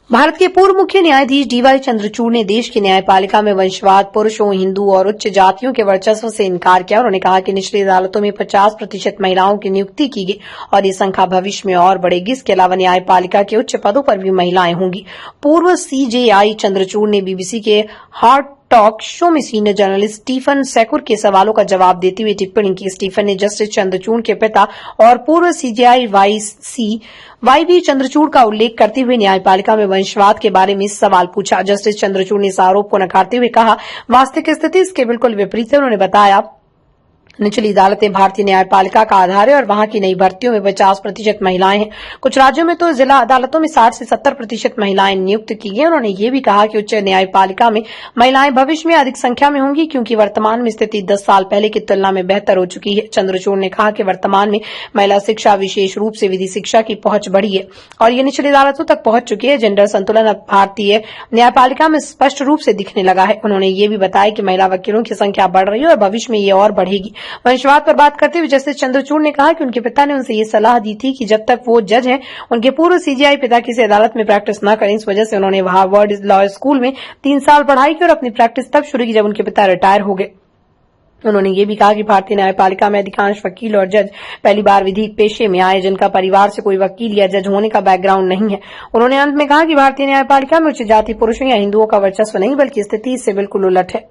भारत के पूर्व मुख्य न्यायाधीश डीवाई चंद्रचूड़ ने देश की न्यायपालिका में वंशवाद, पुरुषों, हिंदू और उच्च जातियों के वर्चस्व से इनकार किया। उन्होंने कहा कि निचली अदालतों में 50% महिलाओं की नियुक्ति की गई और ये संख्या भविष्य में और बढ़ेगी। इसके अलावा न्यायपालिका के उच्च पदों पर भी महिलाएं होंगी। पूर्व सीजेआई चंद्रचूड़ ने बीबीसी के हार्ट टॉक शो में सीनियर जर्नलिस्ट स्टीफन सेकुर के सवालों का जवाब देते हुए टिप्पणी की। स्टीफन ने जस्टिस चंद्रचूड़ के पिता और पूर्व सीजेआई वाईवी चंद्रचूड़ का उल्लेख करते हुए न्यायपालिका में वंशवाद के बारे में सवाल पूछा। जस्टिस चंद्रचूड़ ने इस आरोप को नकारते हुए कहा, वास्तविक स्थिति इसके बिल्कुल विपरीत है। उन्होंने बताया, निचली अदालतें भारतीय न्यायपालिका का आधार है और वहां की नई भर्तियों में 50% महिलाएं हैं। कुछ राज्यों में तो जिला अदालतों में 60 से 70% महिलाएं नियुक्त की गई। उन्होंने ये भी कहा कि उच्च न्यायपालिका में महिलाएं भविष्य में अधिक संख्या में होंगी, क्योंकि वर्तमान में स्थिति 10 साल पहले की तुलना में बेहतर हो चुकी है। चंद्रचूड़ ने कहा कि वर्तमान में महिला शिक्षा, विशेष रूप से विधि शिक्षा की पहुंच बढ़ी है और ये निचली अदालतों तक पहुंच चुकी है। जेंडर संतुलन अब भारतीय न्यायपालिका में स्पष्ट रूप से दिखने लगा है। उन्होंने ये भी बताया कि महिला वकीलों की संख्या बढ़ रही है और भविष्य में ये और बढ़ेगी। वंशवाद पर बात करते हुए जस्टिस चंद्रचूड़ ने कहा कि उनके पिता ने उनसे ये सलाह दी थी कि जब तक वो जज हैं, उनके पूर्व सीजेआई पिता किसी अदालत में प्रैक्टिस न करें। इस वजह से उन्होंने हार्वर्ड लॉ स्कूल में 3 साल पढ़ाई की और अपनी प्रैक्टिस तब शुरू की जब उनके पिता रिटायर हो गए। उन्होंने ये भी कहा कि भारतीय न्यायपालिका में अधिकांश वकील और जज पहली बार विधिक पेशे में आए, जिनका परिवार से कोई वकील या जज होने का बैकग्राउंड नहीं है। उन्होंने अंत में कहा कि भारतीय न्यायपालिका में उच्च जाति पुरुषों या हिंदुओं का वर्चस्व नहीं, बल्कि स्थिति इससे बिल्कुल उलट है।